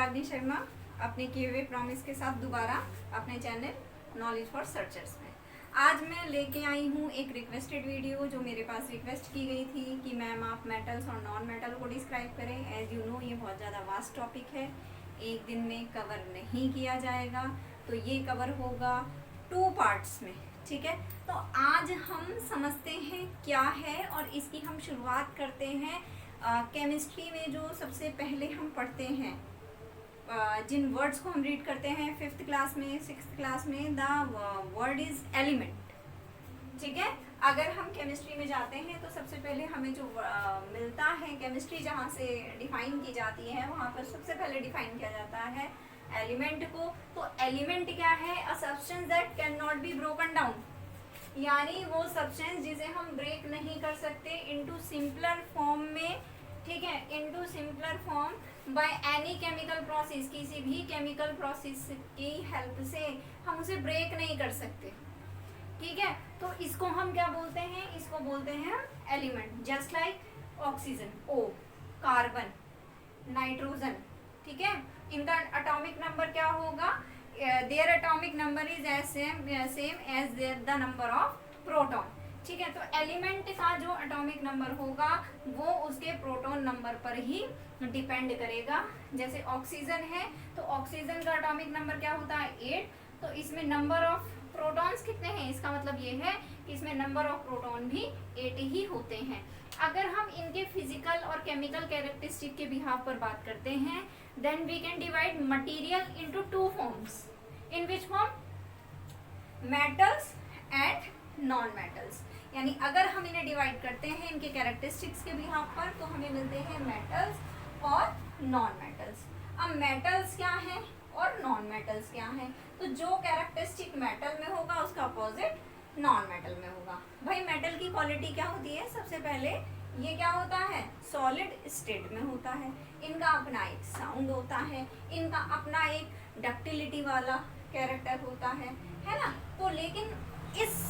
रागनी शर्मा अपने किए हुए प्रॉमिस के साथ दोबारा अपने चैनल नॉलेज फॉर सर्चर्स में आज मैं लेके आई हूँ एक रिक्वेस्टेड वीडियो जो मेरे पास रिक्वेस्ट की गई थी कि मैम आप मेटल्स और नॉन मेटल को डिस्क्राइब करें। एज यू नो ये बहुत ज़्यादा वास्ट टॉपिक है, एक दिन में कवर नहीं किया जाएगा, तो ये कवर होगा 2 पार्ट्स में। ठीक है, तो आज हम समझते हैं क्या है और इसकी हम शुरुआत करते हैं केमिस्ट्री में जो सबसे पहले हम पढ़ते हैं, जिन वर्ड्स को हम रीड करते हैं 5th क्लास में 6th क्लास में, द वर्ड इज एलिमेंट। ठीक है, अगर हम केमिस्ट्री में जाते हैं तो सबसे पहले हमें जो मिलता है, केमिस्ट्री जहाँ से डिफाइन की जाती है वहाँ पर सबसे पहले डिफाइन किया जाता है एलिमेंट को। तो एलिमेंट क्या है? A substance that can not be broken down, यानी वो सब्सटेंस जिसे हम ब्रेक नहीं कर सकते इनटू सिंपलर फॉर्म में। ठीक है, into simpler form by any chemical process, किसी भी केमिकल प्रोसेस की हेल्प से हम उसे ब्रेक नहीं कर सकते। ठीक है, तो इसको हम क्या बोलते हैं? इसको बोलते हैं element. Just like oxygen O, carbon, nitrogen. ठीक है, इनका एटॉमिक नंबर क्या होगा? Their atomic number is as same as the number of proton. ठीक है, तो एलिमेंट का जो एटॉमिक नंबर होगा वो उसके प्रोटॉन नंबर पर ही डिपेंड करेगा। जैसे ऑक्सीजन है तो ऑक्सीजन का एटॉमिक नंबर क्या होता है? 8। तो इसमें नंबर ऑफ प्रोटॉन्स कितने हैं? इसका मतलब ये है कि इसमें नंबर ऑफ प्रोटॉन भी 8 ही होते हैं। अगर हम इनके फिजिकल और केमिकल कैरेक्टरिस्टिक के बिहाफ पर बात करते हैं, then we can divide material into 2 forms. In which form? Metals and non metals. यानी अगर हम इन्हें डिवाइड करते हैं इनके कैरेक्टरिस्टिक्स के बिहाफ पर तो हमें मिलते हैं मेटल्स और नॉन मेटल्स। अब मेटल्स क्या है और नॉन मेटल्स क्या है? तो जो कैरेक्टरिस्टिक मेटल में होगा उसका अपोजिट नॉन मेटल में होगा। भाई मेटल की क्वालिटी क्या होती है? सबसे पहले ये क्या होता है? सॉलिड स्टेट में होता है। इनका अपना एक साउंड होता है, इनका अपना एक डक्टिलिटी वाला कैरेक्टर होता है ना। तो लेकिन इस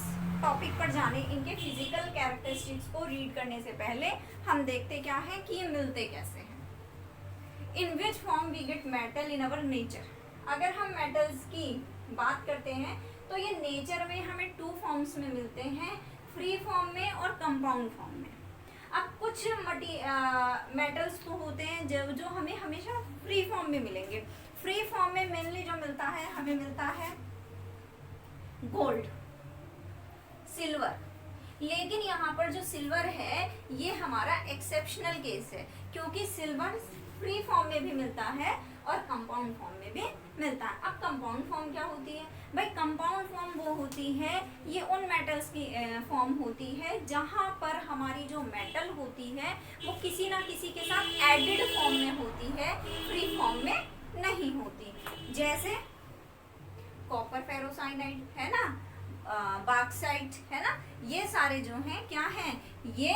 टॉपिक पर जाने, इनके फिजिकल कैरेक्टरिस्टिक्स को रीड करने से पहले हम देखते क्या है कि ये मिलते कैसे हैं। In which form we get metal in our nature. अगर हम मेटल्स की बात करते हैं तो ये नेचर में हमें 2 फॉर्म्स में मिलते हैं, फ्री फॉर्म में और कंपाउंड फॉर्म में। अब कुछ मेटल्स तो होते हैं जो हमें हमेशा फ्री फॉर्म में मिलेंगे। फ्री फॉर्म में मेनली जो मिलता है, हमें मिलता है गोल्ड, सिल्वर। लेकिन यहाँ पर जो सिल्वर है ये हमारा एक्सेप्शनल केस है, क्योंकि सिल्वर फ्री फॉर्म में भी मिलता है और कंपाउंड फॉर्म में भी मिलता है। अब कंपाउंड फॉर्म क्या होती है? भाई कंपाउंड फॉर्म वो होती है, ये उन मेटल्स की फॉर्म होती है जहाँ पर हमारी जो मेटल होती है वो किसी ना किसी के साथ एडेड फॉर्म में होती है, फ्री फॉर्म में नहीं होती। जैसे कॉपर फेरोसाइनाइड है ना, बॉक्साइट है ना, ये सारे जो हैं क्या हैं? ये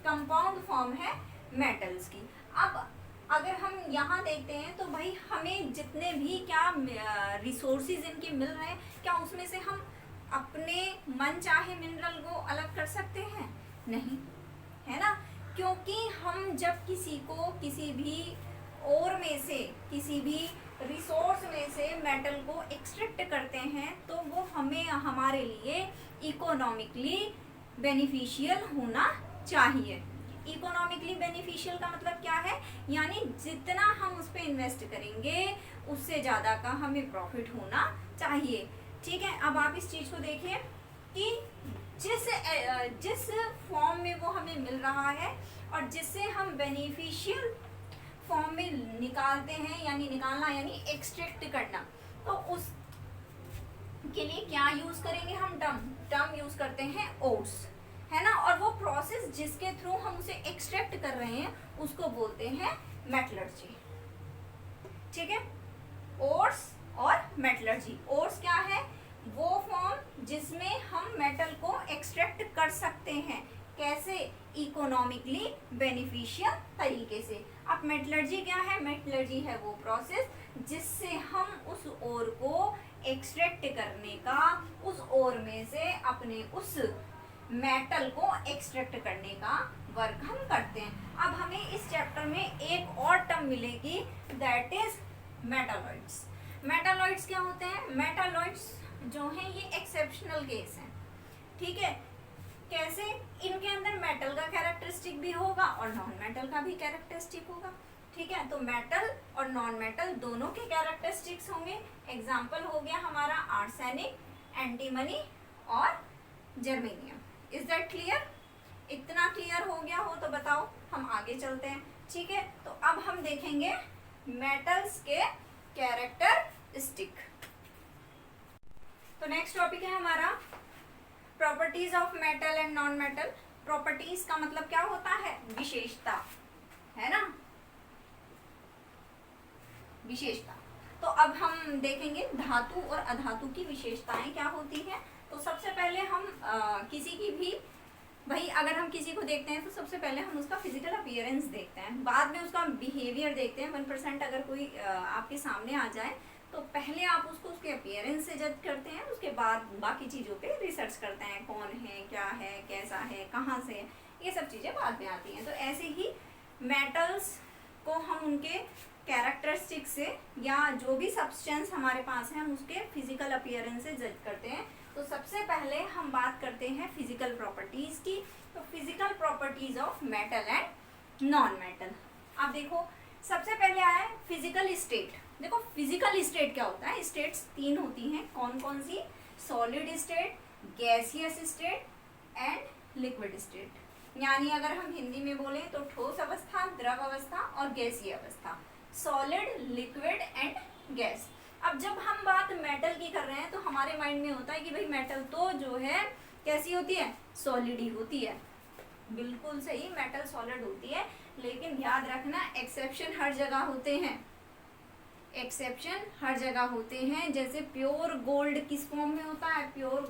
कंपाउंड फॉर्म है मेटल्स की। अब अगर हम यहाँ देखते हैं तो भाई हमें जितने भी क्या रिसोर्सेज इनके मिल रहे हैं, क्या उसमें से हम अपने मन चाहे मिनरल को अलग कर सकते हैं? नहीं, है ना। क्योंकि हम जब किसी को किसी भी और में से, किसी भी रिसोर्स में से मेटल को एक्सट्रैक्ट करते हैं तो वो हमें हमारे लिए इकोनॉमिकली बेनिफिशियल होना चाहिए। इकोनॉमिकली बेनिफिशियल का मतलब क्या है? यानी जितना हम उस पर इन्वेस्ट करेंगे उससे ज़्यादा का हमें प्रॉफिट होना चाहिए। ठीक है, अब आप इस चीज़ को देखिए कि जिस फॉर्म में वो हमें मिल रहा है और जिससे हम बेनिफिशियल फॉर्म में निकालते हैं, यानी निकालना यानी एक्सट्रैक्ट करना, तो उस के लिए क्या यूज करेंगे हम? टर्म यूज करते हैं ओर्स, है ना। और वो प्रोसेस जिसके थ्रू हम उसे एक्सट्रैक्ट कर रहे हैं उसको बोलते हैं मेटलर्जी। ठीक है, ओर्स और मेटलर्जी। ओर्स क्या है? वो फॉर्म जिसमें हम मेटल को एक्सट्रैक्ट कर सकते हैं। कैसे? इकोनॉमिकली बेनिफिशियल तरीके से। अब मेटलर्जी क्या है? मेटलर्जी है वो प्रोसेस जिससे हम उस ओर को एक्सट्रैक्ट करने का, उस ओर में से अपने उस मेटल को एक्सट्रैक्ट करने का वर्क हम करते हैं। अब हमें इस चैप्टर में एक और टर्म मिलेगी, दैट इज मेटालॉइड्स। मेटालॉइड्स क्या होते हैं? मेटालॉइड्स जो हैं ये एक्सेप्शनल केस हैं, ठीक है। कैसे? इनके अंदर मेटल का कैरेक्टरिस्टिक भी होगा और नॉन मेटल का भी कैरेक्टरिस्टिक होगा, ठीक है। तो मेटल और नॉन मेटल दोनों के कैरेक्टरिस्टिक्स होंगे। एग्जाम्पल हो गया हमारा आर्सेनिक, एंटीमनी और जर्मेनियम। Is that clear? इतना क्लियर हो गया हो तो बताओ, हम आगे चलते हैं, ठीक है। तो अब हम देखेंगे मेटल्स के कैरेक्टरिस्टिक। तो नेक्स्ट टॉपिक है हमारा properties of metal and non metal. Properties का मतलब क्या होता है? विशेषता, है ना, विशेषता। तो अब हम देखेंगे धातु और अधातु की विशेषताएं क्या होती है। तो सबसे पहले हम किसी की भी, भाई अगर हम किसी को देखते हैं तो सबसे पहले हम उसका फिजिकल अपीयरेंस देखते हैं, बाद में उसका बिहेवियर देखते हैं। 1% अगर कोई आपके सामने आ जाए तो पहले आप उसको उसके अपीयरेंस से जज करते हैं, उसके बाद बाकी चीज़ों पे रिसर्च करते हैं, कौन है, क्या है, कैसा है, कहाँ से है, ये सब चीज़ें बाद में आती हैं। तो ऐसे ही मेटल्स को हम उनके कैरेक्टरिस्टिक से या जो भी सब्सटेंस हमारे पास है हम उसके फिजिकल अपीयरेंस से जज करते हैं। तो सबसे पहले हम बात करते हैं फिजिकल प्रॉपर्टीज की। तो physical properties of metal and non metal. अब देखो सबसे पहले आया है फिजिकल स्टेट। देखो फिजिकल स्टेट क्या होता है? स्टेट्स 3 होती हैं, कौन कौन सी? Solid state, gaseous state and liquid state. यानी अगर हम हिंदी में बोले तो ठोस अवस्था, द्रव अवस्था और गैसीय अवस्था, सॉलिड, लिक्विड एंड गैस। अब जब हम बात मेटल की कर रहे हैं तो हमारे माइंड में होता है कि भाई मेटल तो जो है कैसी होती है? सॉलिड ही होती है। बिल्कुल सही, मेटल सॉलिड होती है, लेकिन याद रखना एक्सेप्शन हर जगह होते हैं, एक्सेप्शन हर जगह होते हैं। जैसे प्योर गोल्ड किस फॉर्म में होता है? प्योर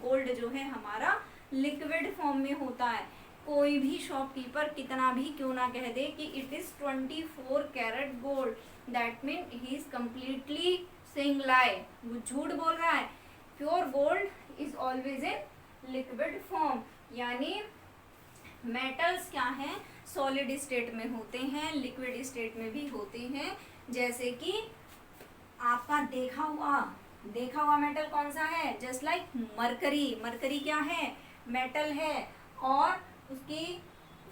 गोल्ड जो है हमारा लिक्विड फॉर्म में होता है। कोई भी शॉपकीपर कितना भी क्यों ना कह दे कि it is 24 carat gold, that mean he is completely saying lie, वो झूठ बोल रहा है। Pure gold is always in liquid form. यानी मेटल्स क्या हैं? सॉलिड स्टेट में होते हैं, लिक्विड स्टेट में भी होते हैं। जैसे कि आपका देखा हुआ मेटल कौन सा है? Just like mercury. मरकरी क्या है? मेटल है और उसकी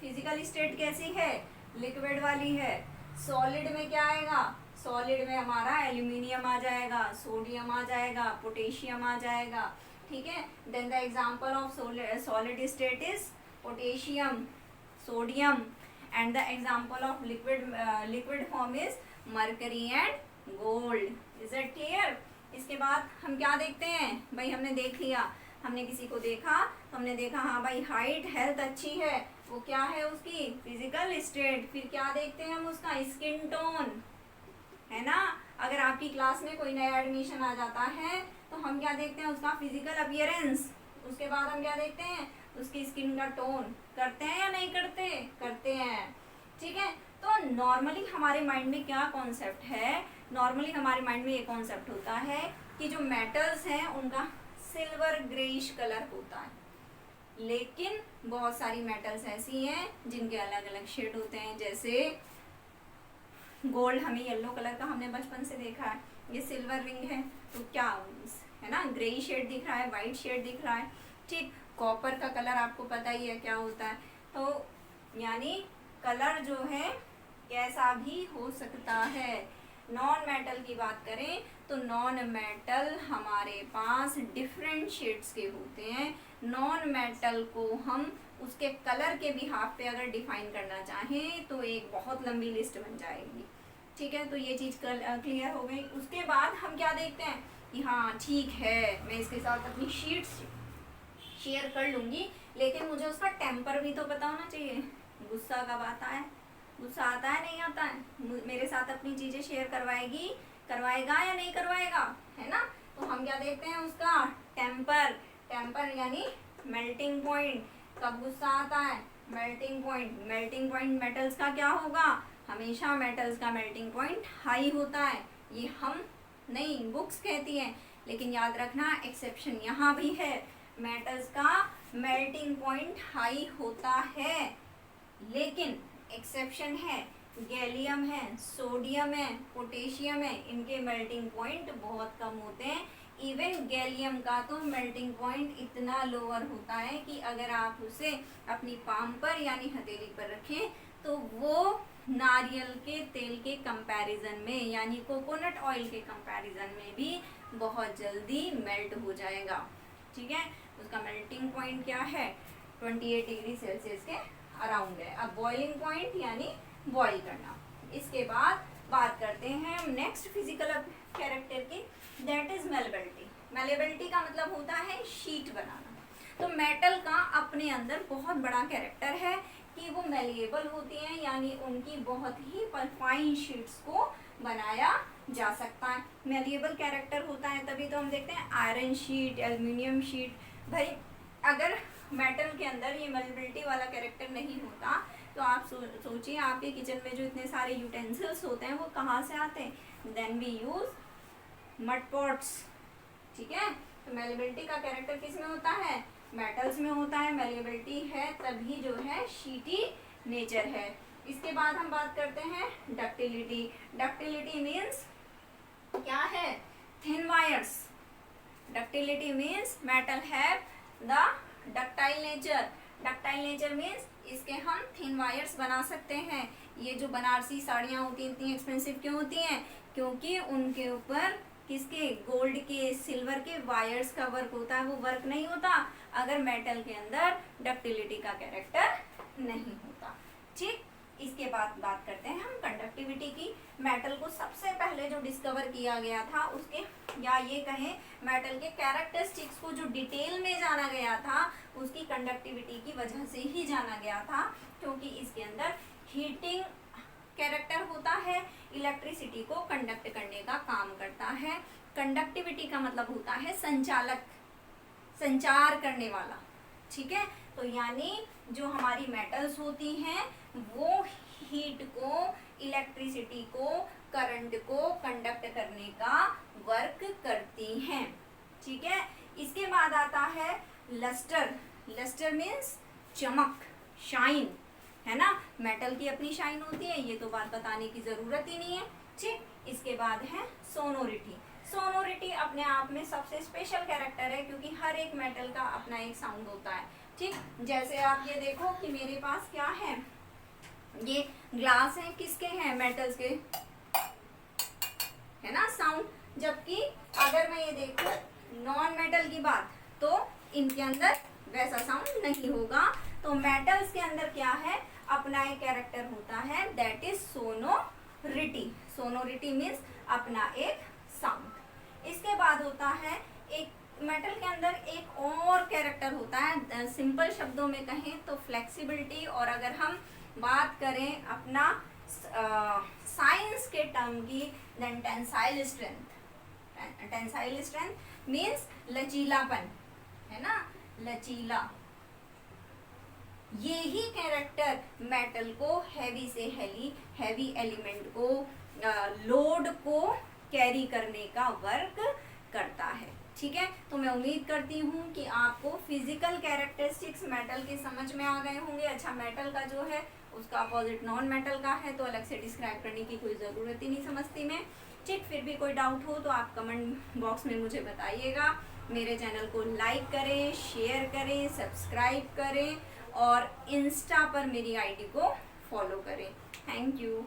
फिजिकल स्टेट कैसी है? लिक्विड वाली है। सॉलिड में क्या आएगा? सॉलिड में हमारा एल्यूमिनियम आ जाएगा, सोडियम आ जाएगा, पोटेशियम आ जाएगा, ठीक है। Then the example of solid state is potassium, sodium and the example of liquid form is mercury and gold. Is it clear? इसके बाद हम क्या देखते हैं? भाई हमने देख लिया, हमने किसी को देखा तो हमने देखा हाँ भाई हाइट, हेल्थ अच्छी है, वो क्या है उसकी? Physical state. फिर क्या देखते हैं हम? उसका स्किन टोन, है ना। अगर आपकी क्लास में कोई नया एडमिशन आ जाता है तो हम क्या देखते हैं? उसका फिजिकल अपीयरेंस। उसके बाद हम क्या देखते हैं? उसकी स्किन का टोन। करते हैं या नहीं करते? करते हैं, ठीक है। तो नॉर्मली हमारे माइंड में क्या कॉन्सेप्ट है? नॉर्मली हमारे माइंड में ये कॉन्सेप्ट होता है कि जो मेटल्स हैं उनका सिल्वर ग्रेइश कलर होता है, लेकिन बहुत सारी मेटल्स ऐसी हैं जिनके अलग अलग शेड होते हैं। जैसे गोल्ड हमें येलो कलर का हमने बचपन से देखा है, ये सिल्वर रिंग है तो क्या है ना, ग्रे शेड दिख रहा है, वाइट शेड दिख रहा है, ठीक। कॉपर का कलर आपको पता ही है क्या होता है। तो यानी कलर जो है कैसा भी हो सकता है। नॉन मेटल की बात करें तो नॉन मेटल हमारे पास डिफरेंट शेड्स के होते हैं। नॉन मेटल को हम उसके कलर के बिहाफ पे अगर डिफाइन करना चाहें तो एक बहुत लंबी लिस्ट बन जाएगी, ठीक है। तो ये चीज़ क्लियर हो गई। उसके बाद हम क्या देखते हैं कि हाँ ठीक है, मैं इसके साथ अपनी शीट्स शेयर कर लूँगी, लेकिन मुझे उसका टेम्पर भी तो पता होना चाहिए। गुस्सा कब आता है? गुस्सा आता है नहीं आता है? मेरे साथ अपनी चीज़ें शेयर करवाएगा या नहीं करवाएगा, है ना। तो हम क्या देखते हैं? उसका टेम्पर। टेम्पर यानी मेल्टिंग पॉइंट। कब गुस्सा आता है? Melting point. Melting point metals का क्या होगा? हमेशा मेटल्स का मेल्टिंग पॉइंट हाई होता है। ये हम नहीं, बुक्स कहती हैं, लेकिन याद रखना एक्सेप्शन यहाँ भी है। मेटल्स का मेल्टिंग पॉइंट हाई होता है, लेकिन एक्सेप्शन है, गैलियम है, सोडियम है, पोटेशियम है, इनके मेल्टिंग पॉइंट बहुत कम होते हैं। इवन गैलियम का तो मेल्टिंग पॉइंट इतना लोअर होता है कि अगर आप उसे अपनी पाम पर यानी हथेली पर रखें तो वो नारियल के तेल के कंपैरिजन में यानी कोकोनट ऑयल के कंपैरिजन में भी बहुत जल्दी मेल्ट हो जाएगा। ठीक है, उसका मेल्टिंग पॉइंट क्या है, 28 डिग्री सेल्सियस के अराउंड है। अब बॉइलिंग पॉइंट यानी बॉईल करना। इसके बाद बात करते हैं हम नेक्स्ट फिजिकल कैरेक्टर की, दैट इज मेलेबिलिटी। मेलेबिलिटी का मतलब होता है शीट बनाना। तो मेटल का अपने अंदर बहुत बड़ा कैरेक्टर है कि वो मेलिएबल होती हैं, यानी उनकी बहुत ही फाइन शीट्स को बनाया जा सकता है। मेलिएबल कैरेक्टर होता है तभी तो हम देखते हैं आयरन शीट, एल्युमिनियम शीट। भाई अगर मेटल के अंदर ये मेलेबिलिटी वाला कैरेक्टर नहीं होता तो आप सोचिए आपके किचन में जो इतने सारे यूटेंसिल्स होते हैं वो कहाँ से आते हैं। Then we use mud pots. ठीक है, तो मेलेबिलिटी का कैरेक्टर किस में होता है, मेटल्स में होता है। मेलेबिलिटी है तभी जो है शीटी नेचर है। इसके बाद हम बात करते हैं डक्टिलिटी। डक्टिलिटी मीन्स क्या है, thin wires. Ductility means metal have the ductile nature. Ductile nature means इसके हम थिन वायर्स बना सकते हैं। ये जो बनारसी साड़ियाँ होती हैं इतनी एक्सपेंसिव क्यों होती हैं, क्योंकि उनके ऊपर किसके, गोल्ड के, सिल्वर के वायर्स का वर्क होता है। वो वर्क नहीं होता अगर मेटल के अंदर डक्टिलिटी का कैरेक्टर नहीं होता। ठीक, इसके बाद बात करते हैं हम कंडक्टिविटी की। मेटल को सबसे पहले जो डिस्कवर किया गया था उसके, या ये कहें मेटल के कैरेक्टरिस्टिक्स को जो डिटेल में जाना गया था उसकी कंडक्टिविटी की वजह से ही जाना गया था, क्योंकि इसके अंदर हीटिंग कैरेक्टर होता है, इलेक्ट्रिसिटी को कंडक्ट करने का काम करता है। कंडक्टिविटी का मतलब होता है संचालक, संचार करने वाला। ठीक है, तो यानी जो हमारी मेटल्स होती हैं वो हीट को, इलेक्ट्रिसिटी को, करंट को कंडक्ट करने का वर्क करती हैं। ठीक है, इसके बाद आता है लस्टर। लस्टर मीन्स चमक, शाइन, है ना। मेटल की अपनी शाइन होती है, ये तो बात बताने की जरूरत ही नहीं है। ठीक, इसके बाद है सोनोरिटी। सोनोरिटी अपने आप में सबसे स्पेशल कैरेक्टर है क्योंकि हर एक मेटल का अपना एक साउंड होता है। ठीक, जैसे आप ये देखो कि मेरे पास क्या है, ये ग्लास है, किसके हैं, मेटल्स के, है ना, साउंड। जबकि अगर मैं ये देखूं नॉन मेटल की बात तो इनके अंदर वैसा साउंड नहीं होगा। तो मेटल्स के अंदर क्या है, अपना एक कैरेक्टर होता है, that is sonority. Sonority means अपना एक साउंड। इसके बाद होता है एक मेटल के अंदर एक और कैरेक्टर होता है, सिंपल शब्दों में कहें तो फ्लेक्सिबिलिटी। और अगर हम बात करें अपना साइंस के टर्म की, then tensile strength. Tensile strength means लचीलापन, है ना, लचीला। ये ही कैरेक्टर मेटल को हैवी से हैवी एलिमेंट को, लोड को कैरी करने का वर्क करता है। ठीक है, तो मैं उम्मीद करती हूँ कि आपको फिजिकल कैरेक्टरिस्टिक्स मेटल के समझ में आ गए होंगे। अच्छा, मेटल का जो है उसका अपोजिट नॉन मेटल का है तो अलग से डिस्क्राइब करने की कोई ज़रूरत ही नहीं समझती मैं। ठीक, फिर भी कोई डाउट हो तो आप कमेंट बॉक्स में मुझे बताइएगा। मेरे चैनल को लाइक करें, शेयर करें, सब्सक्राइब करें और इंस्टा पर मेरी आईडी को फॉलो करें। Thank you.